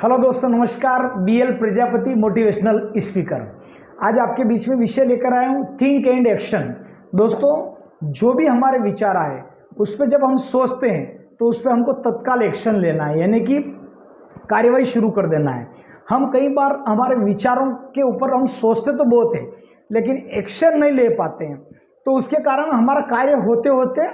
Hello दोस्तों, नमस्कार। BL Prajapati motivational speaker. आज आपके बीच में विषय लेकर आया हूँ, थिंक एंड एक्शन। दोस्तों, जो भी हमारे विचार आए उस पर जब हम सोचते हैं तो उस पर हमको तत्काल एक्शन लेना है, यानी कि कार्यवाही शुरू कर देना है। हम कई बार हमारे विचारों के ऊपर हम सोचते तो बहुत है लेकिन एक्शन नहीं ले पाते हैं, तो उसके कारण हमारा कार्य होते होते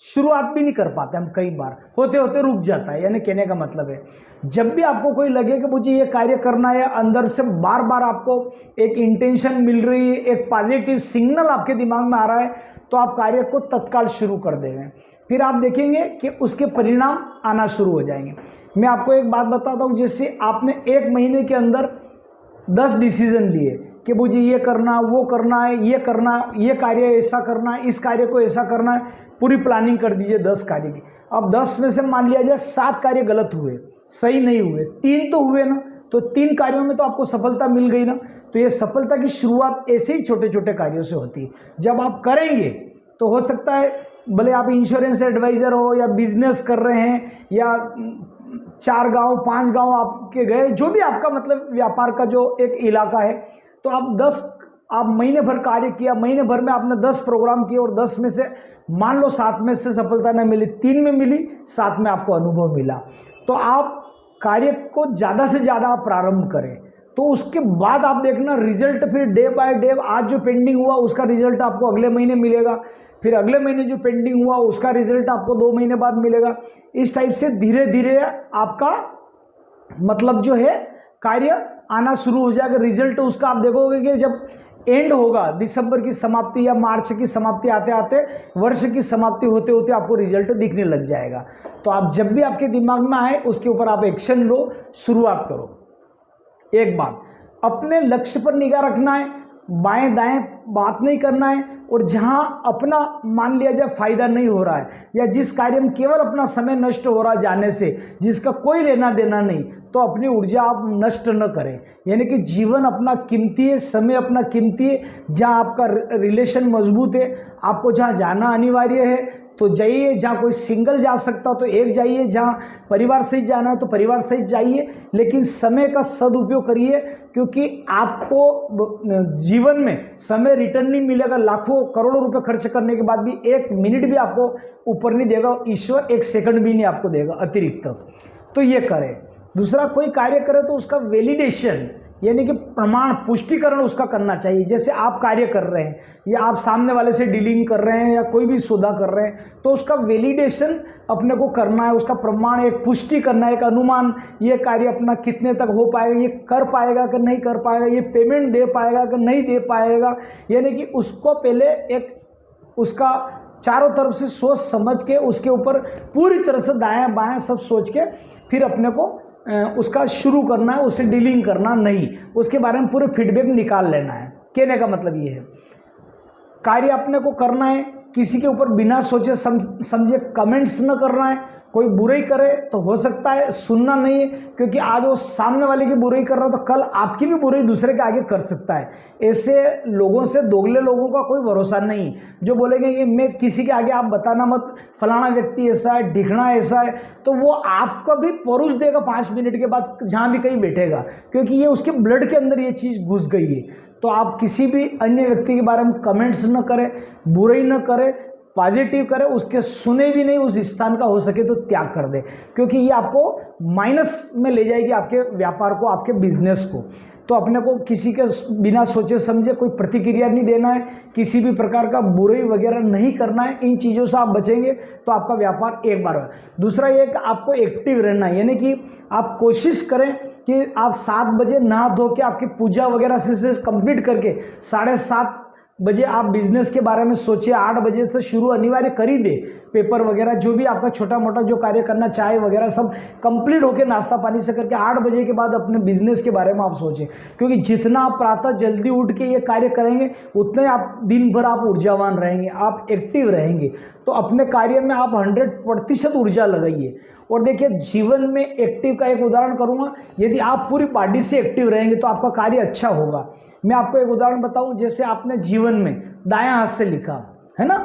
शुरुआत भी नहीं कर पाते। हम कई बार होते होते रुक जाता है। यानी कहने का मतलब है, जब भी आपको कोई लगे कि मुझे ये कार्य करना है, अंदर से बार बार आपको एक इंटेंशन मिल रही है, एक पॉजिटिव सिग्नल आपके दिमाग में आ रहा है, तो आप कार्य को तत्काल शुरू कर देंगे। फिर आप देखेंगे कि उसके परिणाम आना शुरू हो जाएंगे। मैं आपको एक बात बताता हूँ, जैसे आपने 1 महीने के अंदर 10 डिसीजन लिए कि मुझे ये करना, वो करना है, ये करना, ये कार्य ऐसा करना है, इस कार्य को ऐसा करना है, पूरी प्लानिंग कर दीजिए 10 कार्य की। अब 10 में से मान लिया जाए 7 कार्य गलत हुए, सही नहीं हुए, 3 तो हुए ना, तो 3 कार्यों में तो आपको सफलता मिल गई ना। तो ये सफलता की शुरुआत ऐसे ही छोटे छोटे कार्यों से होती है। जब आप करेंगे तो हो सकता है, भले आप इंश्योरेंस एडवाइज़र हो या बिजनेस कर रहे हैं या 4 गांव 5 गांव आपके गए, जो भी आपका मतलब व्यापार का जो एक इलाका है, तो आप महीने भर कार्य किया, महीने भर में आपने 10 प्रोग्राम किए और 10 में से मान लो 7 में से सफलता नहीं मिली, 3 में मिली, 7 में आपको अनुभव मिला। तो आप कार्य को ज़्यादा से ज़्यादा आप प्रारंभ करें, तो उसके बाद आप देखना रिजल्ट फिर डे बाय डे। आज जो पेंडिंग हुआ उसका रिजल्ट आपको अगले महीने मिलेगा, फिर अगले महीने जो पेंडिंग हुआ उसका रिजल्ट आपको 2 महीने बाद मिलेगा। इस टाइप से धीरे धीरे आपका मतलब जो है कार्य आना शुरू हो जाएगा। रिजल्ट उसका आप देखोगे कि जब एंड होगा, दिसंबर की समाप्ति या मार्च की समाप्ति आते आते वर्ष की समाप्ति होते होते आपको रिजल्ट दिखने लग जाएगा। तो आप जब भी आपके दिमाग में आए उसके ऊपर आप एक्शन लो, शुरुआत करो। एक बात, अपने लक्ष्य पर निगाह रखना है, बाएं दाएं बात नहीं करना है। और जहां अपना मान लिया जाए फायदा नहीं हो रहा है या जिस कार्य में केवल अपना समय नष्ट हो रहा है जाने से, जिसका कोई लेना देना नहीं, तो अपनी ऊर्जा आप नष्ट न करें। यानी कि जीवन अपना कीमती है, समय अपना कीमती है। जहां आपका रिलेशन मजबूत है, आपको जहां जाना अनिवार्य है तो जाइए। जहाँ कोई सिंगल जा सकता तो एक जाइए, जहाँ परिवार सहित जाना है तो परिवार सहित जाइए, लेकिन समय का सदुपयोग करिए, क्योंकि आपको जीवन में समय रिटर्न नहीं मिलेगा। लाखों करोड़ों रुपए खर्च करने के बाद भी 1 मिनट भी आपको ऊपर नहीं देगा ईश्वर, 1 सेकंड भी नहीं आपको देगा अतिरिक्त। तो ये करें। दूसरा, कोई कार्य करे तो उसका वैलिडेशन यानी कि प्रमाण, पुष्टिकरण उसका करना चाहिए। जैसे आप कार्य कर रहे हैं या आप सामने वाले से डीलिंग कर रहे हैं या कोई भी सौदा कर रहे हैं, तो उसका वैलिडेशन अपने को करना है, उसका प्रमाण, एक पुष्टि करना है, एक अनुमान, ये कार्य अपना कितने तक हो पाएगा, ये कर पाएगा कि नहीं कर पाएगा, ये पेमेंट दे पाएगा कि नहीं दे पाएगा। यानी कि उसको पहले एक उसका चारों तरफ से सोच समझ के उसके ऊपर पूरी तरह से दायां बायां सब सोच के फिर अपने को उसका शुरू करना है, उससे डीलिंग करना नहीं, उसके बारे में पूरे फीडबैक निकाल लेना है। कहने का मतलब ये है, कार्य अपने को करना है, किसी के ऊपर बिना सोचे समझे कमेंट्स न करना है। कोई बुराई करे तो हो सकता है सुनना नहीं है, क्योंकि आज वो सामने वाले की बुराई कर रहा है तो कल आपकी भी बुराई दूसरे के आगे कर सकता है। ऐसे लोगों से, दोगले लोगों का कोई भरोसा नहीं, जो बोलेंगे ये मैं किसी के आगे आप बताना मत, फलाना व्यक्ति ऐसा है, दिखना ऐसा है, तो वो आपको भी परोस देगा 5 मिनट के बाद जहाँ भी कहीं बैठेगा, क्योंकि ये उसके ब्लड के अंदर ये चीज़ घुस गई है। तो आप किसी भी अन्य व्यक्ति के बारे में कमेंट्स न करें, बुराई न करें, पॉजिटिव करें, उसके सुने भी नहीं, उस स्थान का हो सके तो त्याग कर दे, क्योंकि ये आपको माइनस में ले जाएगी, आपके व्यापार को, आपके बिजनेस को। तो अपने को किसी के बिना सोचे समझे कोई प्रतिक्रिया नहीं देना है, किसी भी प्रकार का बुराई वगैरह नहीं करना है। इन चीज़ों से आप बचेंगे तो आपका व्यापार एक बार हो। दूसरा ये कि आपको एक्टिव रहना है, यानी कि आप कोशिश करें कि आप 7 बजे नहा धो के आपकी पूजा वगैरह से कंप्लीट करके 7:30 बजे आप बिजनेस के बारे में सोचिए। 8 बजे से शुरू अनिवार्य कर ही दे, पेपर वगैरह जो भी आपका छोटा मोटा जो कार्य करना, चाय वगैरह सब कंप्लीट होकर नाश्ता पानी से करके 8 बजे के बाद अपने बिजनेस के बारे में आप सोचें, क्योंकि जितना आप प्रातः जल्दी उठ के ये कार्य करेंगे उतने आप दिन भर आप ऊर्जावान रहेंगे, आप एक्टिव रहेंगे। तो अपने कार्य में आप 100% ऊर्जा लगाइए। और देखिए, जीवन में एक्टिव का एक उदाहरण करूँगा, यदि आप पूरी बॉडी से एक्टिव रहेंगे तो आपका कार्य अच्छा होगा। मैं आपको एक उदाहरण बताऊं, जैसे आपने जीवन में दायां हाथ से लिखा है ना,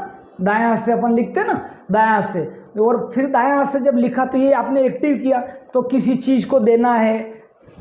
दायां हाथ से अपन लिखते हैं ना, दायां हाथ से, और फिर दायां हाथ से जब लिखा तो ये आपने एक्टिव किया, तो किसी चीज़ को देना है,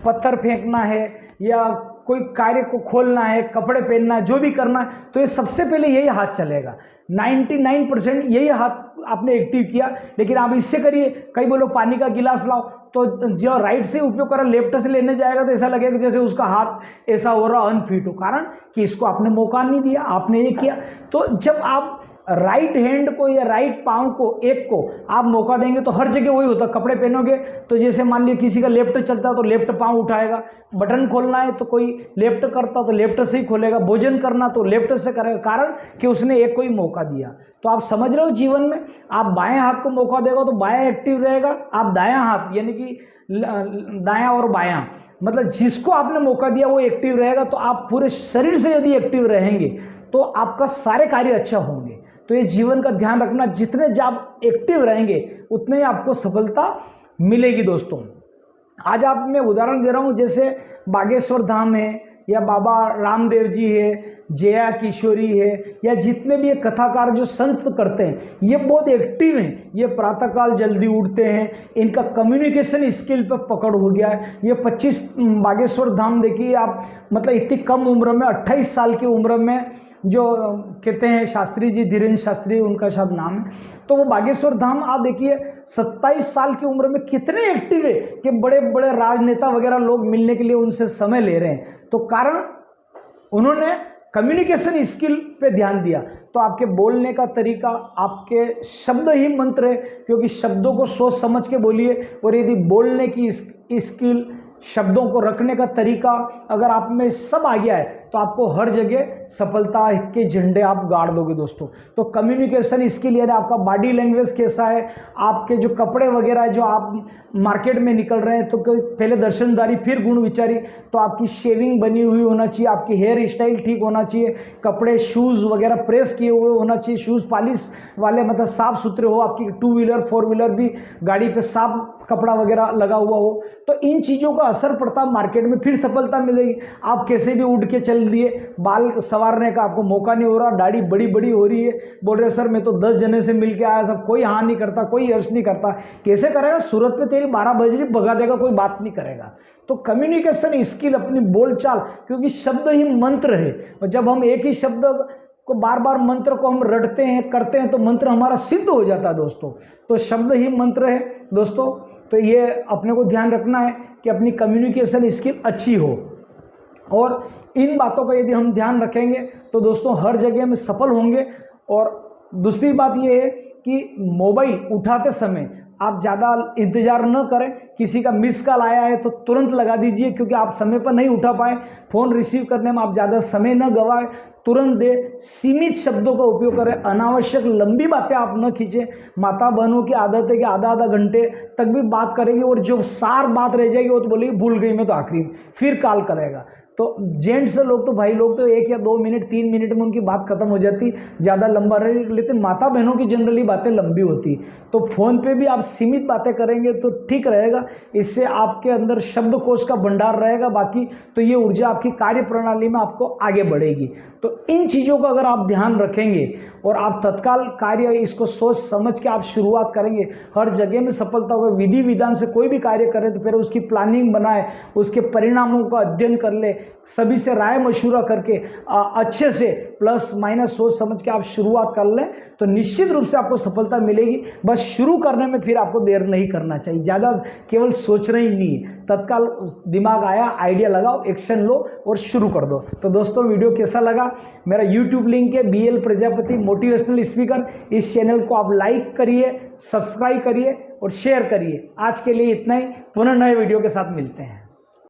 पत्थर फेंकना है या कोई कार्य को खोलना है, कपड़े पहनना है, जो भी करना है, तो ये सबसे पहले यही हाथ चलेगा। 99% यही हाथ आपने एक्टिव किया। लेकिन आप इससे करिए, कई बोलो पानी का गिलास लाओ, तो जो राइट से उपयोग कर रहा लेफ्ट से लेने जाएगा तो ऐसा लगेगा जैसे उसका हाथ ऐसा हो रहा अनफिट हो, कारण कि इसको आपने मौका नहीं दिया, आपने ये किया। तो जब आप राइट हैंड को या राइट पाँव को, एक को आप मौका देंगे तो हर जगह वही होता। कपड़े पहनोगे तो जैसे मान लिया किसी का लेफ्ट चलता है तो लेफ्ट पाँव उठाएगा, बटन खोलना है तो कोई लेफ्ट करता तो लेफ्ट से ही खोलेगा, भोजन करना तो लेफ्ट से करेगा, कारण कि उसने एक को ही मौका दिया। तो आप समझ रहे हो, जीवन में आप बाएं हाथ को मौका देगा तो बायां एक्टिव रहेगा, आप दायां हाथ यानी कि दायां और बायां मतलब जिसको आपने मौका दिया वो एक्टिव रहेगा। तो आप पूरे शरीर से यदि एक्टिव रहेंगे तो आपका सारे कार्य अच्छा होंगे। तो ये जीवन का ध्यान रखना, जितने आप एक्टिव रहेंगे उतने ही आपको सफलता मिलेगी। दोस्तों आज आप मैं उदाहरण दे रहा हूँ, जैसे बागेश्वर धाम है या बाबा रामदेव जी है, जया किशोरी है, या जितने भी ये कथाकार जो संत करते हैं ये बहुत एक्टिव हैं। ये प्रातःकाल जल्दी उठते हैं, इनका कम्युनिकेशन स्किल पे पकड़ हो गया है। ये 25 बागेश्वर धाम देखिए आप, मतलब इतनी कम उम्र में 28 साल की उम्र में, जो कहते हैं शास्त्री जी, धीरेन्द्र शास्त्री उनका शायद नाम है, तो वो बागेश्वर धाम आप देखिए 27 साल की उम्र में कितने एक्टिव है कि बड़े बड़े राजनेता वगैरह लोग मिलने के लिए उनसे समय ले रहे हैं। तो कारण उन्होंने कम्युनिकेशन स्किल पे ध्यान दिया। तो आपके बोलने का तरीका, आपके शब्द ही मंत्र है, क्योंकि शब्दों को सोच समझ के बोलिए, और यदि बोलने की स्किल, शब्दों को रखने का तरीका अगर आप में सब आ गया है तो आपको हर जगह सफलता के झंडे आप गाड़ दोगे। दोस्तों तो कम्युनिकेशन स्किल यानी आपका बॉडी लैंग्वेज कैसा है, आपके जो कपड़े वगैरह जो आप मार्केट में निकल रहे हैं तो पहले दर्शनदारी फिर गुण विचारी, तो आपकी शेविंग बनी हुई होना चाहिए, आपकी हेयर स्टाइल ठीक होना चाहिए, कपड़े शूज़ वगैरह प्रेस किए हुए होना चाहिए, शूज़ पॉलिश वाले मतलब साफ़ सुथरे हो, आपकी 2 व्हीलर 4 व्हीलर भी गाड़ी पे साफ कपड़ा वगैरह लगा हुआ हो। तो इन चीज़ों का असर पड़ता मार्केट में, फिर सफलता मिलेगी। आप कैसे भी उड़ के चल दिए, बाल संवारने का आपको मौका नहीं हो रहा, दाढ़ी बड़ी बड़ी हो रही है, बोल रहे सर मैं तो 10 जने से मिल के आया, सब कोई हाँ नहीं करता, कोई यश नहीं करता। कैसे करेगा? सूरत में तेरी 12 बजे भगा देगा, कोई बात नहीं करेगा। तो कम्युनिकेशन स्किल, अपनी बोलचाल, क्योंकि शब्द ही मंत्र है, और जब हम एक ही शब्द को बार बार मंत्र को हम रटते हैं, करते हैं, तो मंत्र हमारा सिद्ध हो जाता है। दोस्तों तो शब्द ही मंत्र है। दोस्तों तो ये अपने को ध्यान रखना है कि अपनी कम्युनिकेशन स्किल अच्छी हो, और इन बातों का यदि हम ध्यान रखेंगे तो दोस्तों हर जगह में सफल होंगे। और दूसरी बात ये है कि मोबाइल उठाते समय आप ज़्यादा इंतज़ार न करें, किसी का मिस कॉल आया है तो तुरंत लगा दीजिए, क्योंकि आप समय पर नहीं उठा पाए, फ़ोन रिसीव करने में आप ज़्यादा समय न गवाएं, तुरंत दे, सीमित शब्दों का उपयोग करें, अनावश्यक लंबी बातें आप न खींचें। माता बहनों की आदत है कि आधा आधा घंटे तक भी बात करेगी, और जो सार बात रह जाएगी वो तो बोलेगी भूल गई मैं तो आखिरी में, फिर कॉल करेगा। तो जेंट्स लोग तो भाई लोग तो 1 या 2 मिनट 3 मिनट में उनकी बात खत्म हो जाती, ज़्यादा लंबा रहे, लेकिन माता बहनों की जनरली बातें लंबी होती। तो फ़ोन पे भी आप सीमित बातें करेंगे तो ठीक रहेगा, इससे आपके अंदर शब्दकोश का भंडार रहेगा, बाकी तो ये ऊर्जा आपकी कार्य प्रणाली में आपको आगे बढ़ेगी। तो इन चीज़ों का अगर आप ध्यान रखेंगे और आप तत्काल कार्य इसको सोच समझ के आप शुरुआत करेंगे, हर जगह में सफलता होगी। विधि विधान से कोई भी कार्य करें तो पहले उसकी प्लानिंग बनाए, उसके परिणामों का अध्ययन कर ले, सभी से राय मशूरा करके अच्छे से प्लस माइनस सोच समझ के आप शुरुआत कर लें तो निश्चित रूप से आपको सफलता मिलेगी। बस शुरू करने में फिर आपको देर नहीं करना चाहिए, ज़्यादा केवल सोचना ही नहीं है, तत्काल दिमाग आया आइडिया लगाओ, एक्शन लो और शुरू कर दो। तो दोस्तों वीडियो कैसा लगा? मेरा यूट्यूब लिंक है BL प्रजापति मोटिवेशनल स्पीकर, इस चैनल को आप लाइक करिए, सब्सक्राइब करिए और शेयर करिए। आज के लिए इतना ही, पुनः नए वीडियो के साथ मिलते हैं।